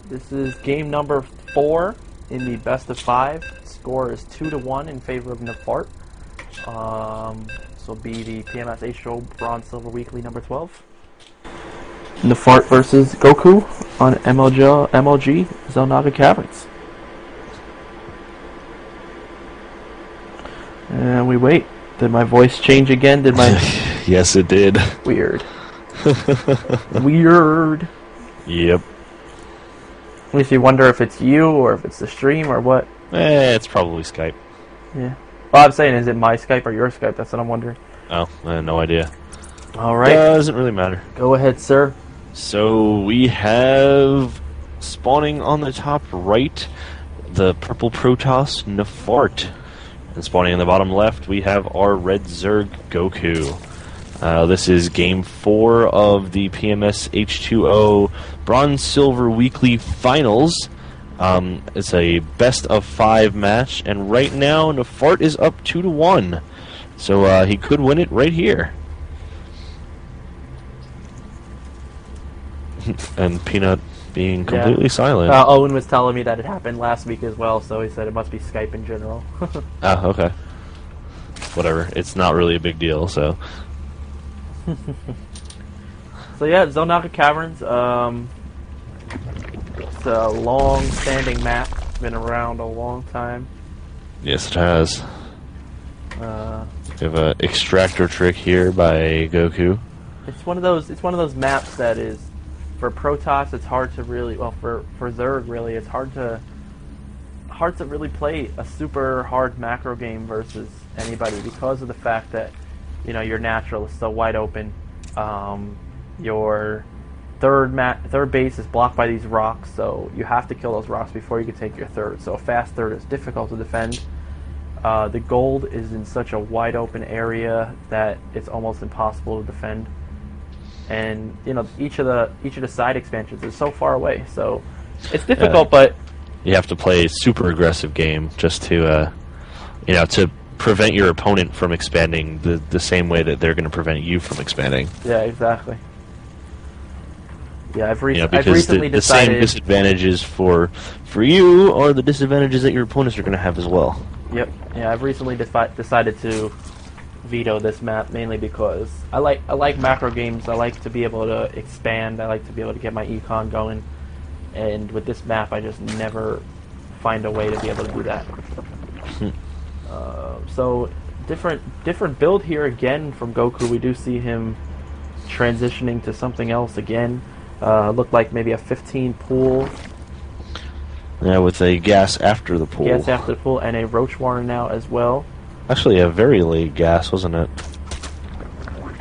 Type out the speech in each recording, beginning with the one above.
This is game number 4 in the best of 5. Score is 2-1 in favor of Nafart. This will be the PMS H2O Bronze Silver Weekly number 12. Nafart versus Goku on MLG Zelnaga Caverns. And we wait. Did my voice change again? Did my... Yes, it did. Weird. Weird. Yep. Makes you wonder if it's you or if it's the stream or what. It's probably Skype. Yeah. Well, I'm saying, is it my Skype or your Skype? That's what I'm wondering. Oh, I have no idea. Alright. Doesn't really matter. Go ahead, sir. So we have spawning on the top right the purple Protoss Nafart. And spawning in the bottom left we have our red Zerg Goku. This is game 4 of the PMS H2O Bronze Silver Weekly Finals. It's a best of 5 match, and right now Nafart is up 2-1, so he could win it right here. And Peanut being completely silent. Owen was telling me that it happened last week as well, so he said it must be Skype in general. Okay. Whatever. It's not really a big deal, so. So yeah, Zelnaga Caverns. It's a long-standing map. It's been around a long time. Yes, it has. We have an extractor trick here by Goku. It's one of those maps that is, for Protoss, it's hard to really, well, for Zerg really, it's hard to really play a super hard macro game versus anybody because of the fact that, you know, your natural is so wide open. Your third base is blocked by these rocks, so you have to kill those rocks before you can take your third. So a fast third is difficult to defend. The gold is in such a wide open area that it's almost impossible to defend. And you know, each of the side expansions is so far away, so it's difficult. But you have to play a super aggressive game just to, you know, to prevent your opponent from expanding the same way that they're going to prevent you from expanding. Yeah, exactly. Yeah, I've because recently the decided same disadvantages for you are the disadvantages that your opponents are going to have as well. Yep. Yeah, I've recently decided to veto this map mainly because I like macro games. I like to be able to expand. I like to be able to get my econ going. And with this map, I just never find a way to be able to do that. So different build here again from Goku. We do see him transitioning to something else again. Looked like maybe a 15 pool. Yeah, with a gas after the pool. Gas after the pool, and a Roach Warren now as well. Actually, a very late gas, wasn't it?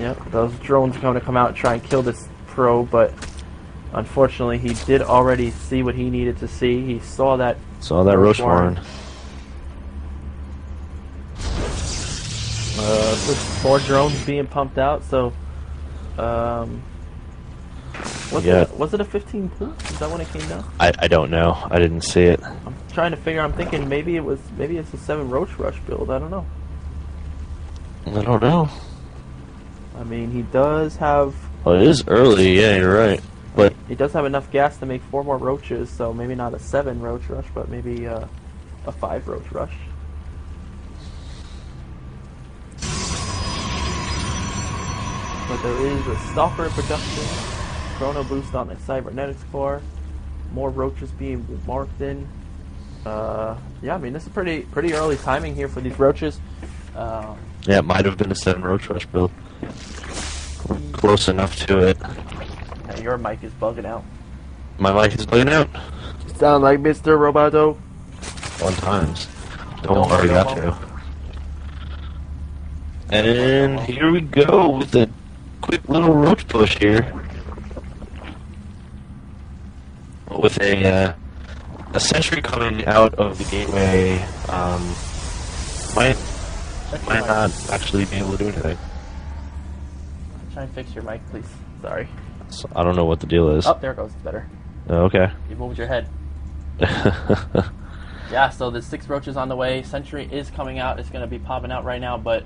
Yep, those drones are going to come out and try and kill this pro, but unfortunately he did already see what he needed to see. He saw that Roach Warren. With more drones being pumped out, so was it a 15 pool? Is that when it came down? I don't know. I didn't see it. I'm trying to figure. I'm thinking maybe it's a 7 Roach Rush build. I don't know. I don't know. I mean, he does have. Well, it is early. Yeah, you're right. But he does have enough gas to make 4 more roaches, so maybe not a 7 Roach Rush, but maybe a 5 Roach Rush. But there is a Stalker production, Chrono Boost on the Cybernetics core, more roaches being marked in. Yeah, I mean, this is pretty early timing here for these roaches. Yeah, it might have been a 7 Roach Rush build. Close enough to it. Yeah, your mic is bugging out. My mic is bugging out. You sound like Mr. Roboto. Fun times. Don't worry, got to. And here we go with the quick little roach push here. With a sentry coming out of the gateway, might not actually be able to do anything. Try and fix your mic, please. Sorry. So I don't know what the deal is. Oh, there it goes. It's better. Oh, okay. You moved your head. Yeah, so the 6 roaches on the way. Sentry is coming out. It's going to be popping out right now, but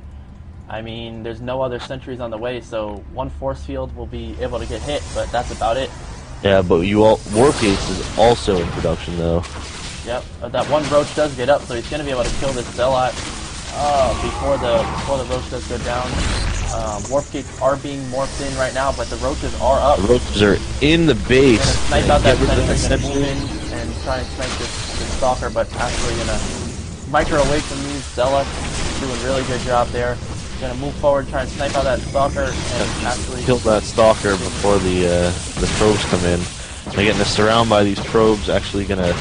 I mean, there's no other sentries on the way, so one force field will be able to get hit, but that's about it. Yeah, but Warp Gates is also in production though. Yep, that one roach does get up, so he's going to be able to kill this Zealot before the roach does go down. Warp Gates are being morphed in right now, but the roaches are up. The roaches are in the base. Gonna snipe out that Sentry, gonna move in and try and snipe this Stalker, but actually gonna micro away from these Zealots. Doing a really good job there. Gonna move forward, try and snipe out that Stalker, and actually kill that Stalker before the probes come in. They're getting surrounded by these probes. Actually gonna,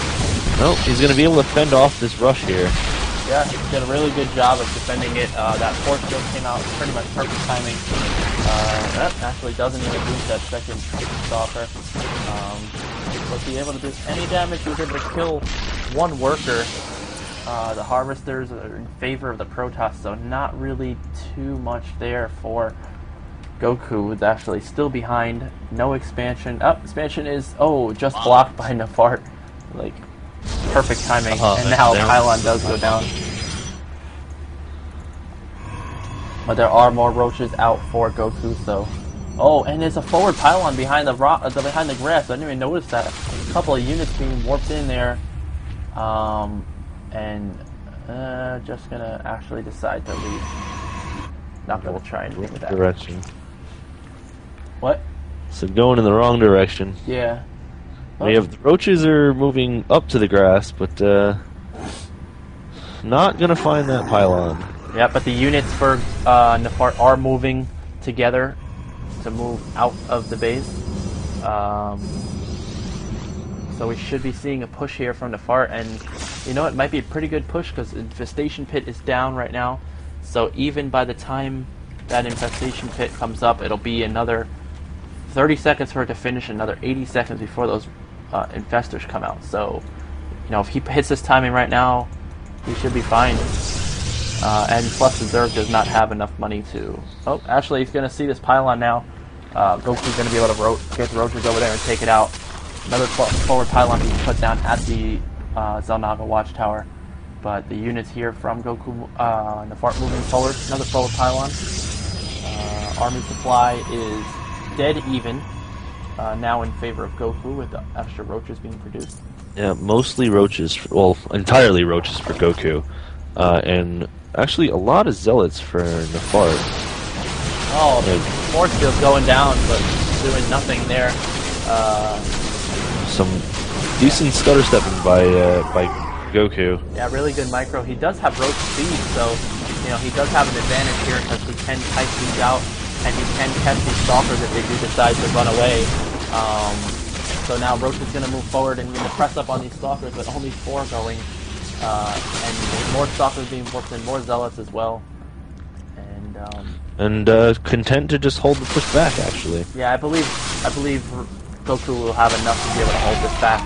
no, he's gonna be able to fend off this rush here. Yeah, he did a really good job of defending it. That force field came out pretty much perfect timing. That actually doesn't even boost that second Stalker. Was he able to do any damage? He was able to kill one worker. The Harvesters are in favor of the Protoss, so not really too much there for Goku, who's actually still behind. No expansion. Expansion is, just blocked by Nafart. Like, perfect timing. And now Pylon does go down. But there are more roaches out for Goku, so... Oh, and there's a forward Pylon behind the behind the grass. I didn't even notice that. A couple of units being warped in there. And just gonna actually decide to leave. Not gonna try and take that direction. What? So going in the wrong direction. Yeah. We have the roaches are moving up to the grass, but not gonna find that pylon. Yeah, but the units for Nafart are moving together to move out of the base. So we should be seeing a push here from Nafart, and you know it might be a pretty good push because Infestation Pit is down right now. So even by the time that Infestation Pit comes up, it'll be another 30 seconds for it to finish, another 80 seconds before those Infestors come out. So, you know, if he hits this timing right now, he should be fine. And plus, the Zerg does not have enough money to... Oh, actually, he's going to see this pylon now. Goku's going to be able to get the roaches over there and take it out. Another forward pylon being put down at the Xel'Naga Watchtower. But the units here from Goku, Nafart moving forward. Another forward pylon. Army supply is dead even. Now in favor of Goku with the extra roaches being produced. Yeah, mostly roaches. Well, entirely roaches for Goku. And actually a lot of zealots for Nafart. Oh, force field's going down, but doing nothing there. Some decent stutter stepping by Goku. Yeah, really good micro. He does have roach speed, so you know he does have an advantage here because he can type these out and he can catch these stalkers if they do decide to run away. So now Roach is going to move forward and going to press up on these stalkers, but only 4 going, and more stalkers being worked in, more zealots as well, and content to just hold the push back. Actually, yeah, I believe Goku will have enough to be able to hold this back.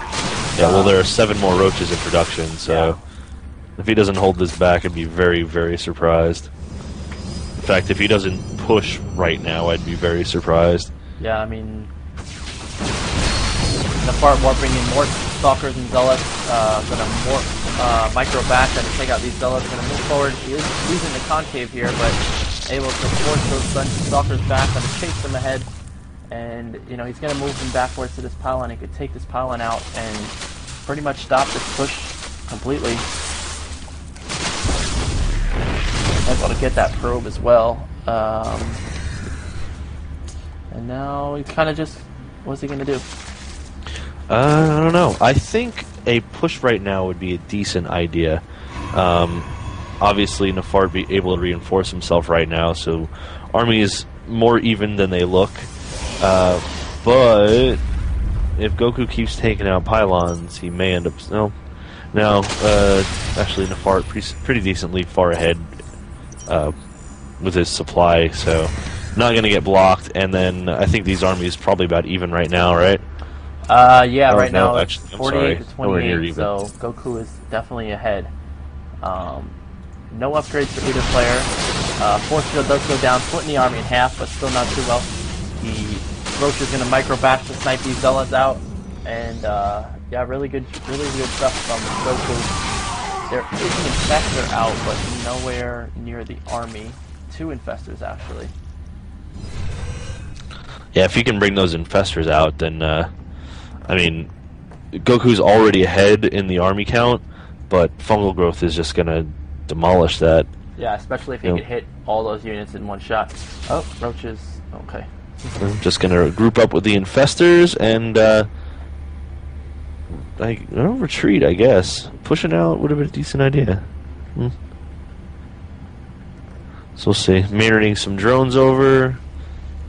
Yeah, well, there are 7 more roaches in production, so if he doesn't hold this back, I'd be very, very surprised. In fact, if he doesn't push right now, I'd be very surprised. Yeah, I mean, Nafart warping in more stalkers and zealots, gonna micro back and take out these zealots, gonna move forward. He is using the concave here, but able to force those stalkers back, gonna chase them ahead. And, you know, he's going to move them backwards to this pylon. He could take this pylon out and pretty much stop this push completely. Able to get that probe as well. And now he's kind of just... What's he going to do? I don't know. I think a push right now would be a decent idea. Obviously, Nafart be able to reinforce himself right now, so army is more even than they look. But if Goku keeps taking out pylons, he may end up... actually Nafart pretty decently far ahead with his supply, so not going to get blocked. And then I think these armies probably about even right now, right? Yeah, right now it's actually, 48 to 28, so Goku is definitely ahead. No upgrades for either player. Force field does go down, splitting the army in half, but still not too well. Roach is going to micro back to snipe these zealots out, and yeah, really good stuff from Goku. There is an infestor out, but nowhere near the army. 2 infestors actually. Yeah, if you can bring those infestors out, then I mean, Goku's already ahead in the army count, but fungal growth is just gonna demolish that. Yeah, especially if he could hit all those units in one shot. Oh, roaches. Okay. I'm just gonna group up with the infestors and retreat, I guess. Pushing out would have been a decent idea. So we'll see. Mirroring some drones over,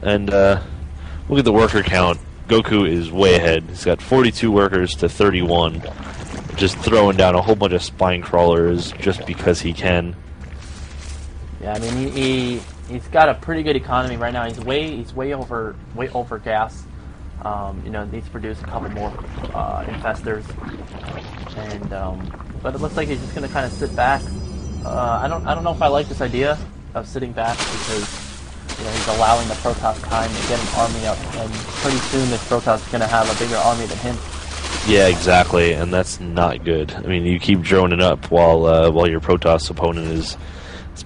and look at the worker count. Goku is way ahead. He's got 42 workers to 31. Just throwing down a whole bunch of spine crawlers just because he can. Yeah, I mean he's got a pretty good economy right now. He's way over gas. Needs to produce a couple more infestors, and but it looks like he's just gonna kind of sit back. I don't know if I like this idea of sitting back because he's allowing the Protoss time to get an army up, and pretty soon this Protoss is gonna have a bigger army than him. Yeah, exactly, and that's not good. I mean, you keep droning up while your Protoss opponent is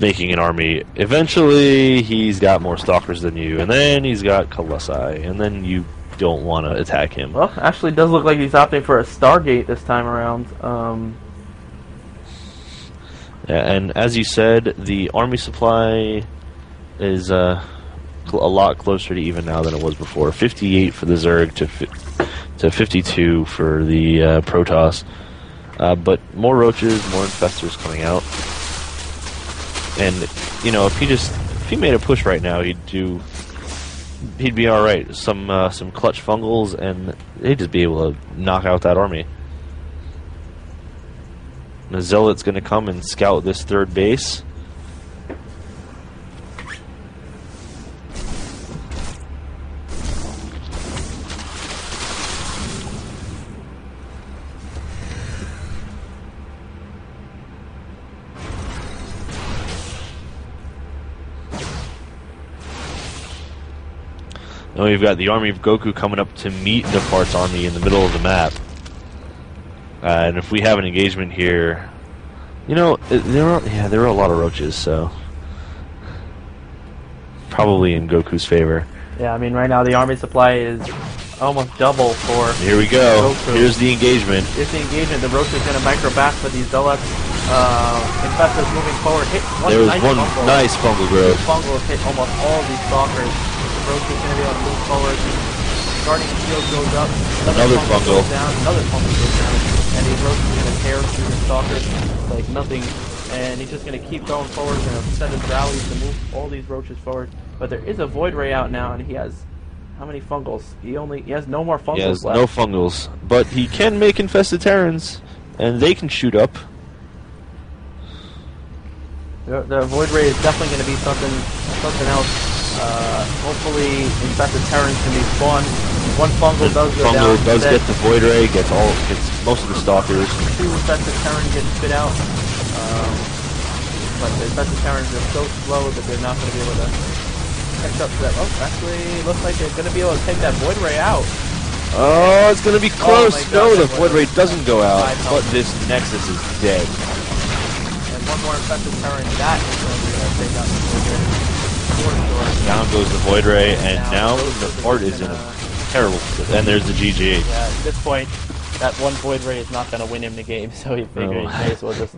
making an army. Eventually, he's got more stalkers than you, and then he's got Colossi, and then you don't want to attack him. Well, actually, it does look like he's opting for a Stargate this time around. Yeah, and as you said, the army supply is a lot closer to even now than it was before. 58 for the Zerg to 52 for the Protoss. But more roaches, more infestors coming out. And if he made a push right now, he'd be all right. Some clutch fungals, and he'd just be able to knock out that army. And the Zealot's going to come and scout this third base. And we've got the army of Goku coming up to meet Nafart's army in the middle of the map. And if we have an engagement here, there are a lot of roaches, so probably in Goku's favor. Yeah, I mean right now the army supply is almost double for. Here we go. Goku. Here's the engagement. Here's the engagement. The roach is going to micro back for these Zealots. Infestors moving forward. Hit one There was nice one fungal. nice fungal growth. The fungals hit almost all these stalkers. The roach is going to be able to move forward. Guardian shield goes up. Another fungal. Goes down. Another fungal goes down. And these roaches are going to tear through the stalkers like nothing. And he's just going to keep going forward. Going to send his rallies to move all these roaches forward. But there is a void ray out now, and he has how many fungals? He has no more fungals He has left. no fungals, but he can make infested Terrans, and they can shoot up. The void ray is definitely going to be something else. Hopefully, infested Terrans can be spawned. One fungal does go down. Fungal does get the void ray, gets most of the stalkers. Two infested Terrans get spit out. But the infested Terrans are so slow that they're not going to be able to catch up to that. Oh, actually, looks like they're going to be able to take that void ray out. Oh, it's going to be close. my God, No, the that void ray doesn't go out, but health. this Nexus is dead. And one more infested Terran. That is going to be able to take out the void ray. For sure. Down goes the void ray, and now Nafart is in a terrible. And there's the GG. Yeah, at this point, that one void ray is not going to win him the game, so he figured he may as well just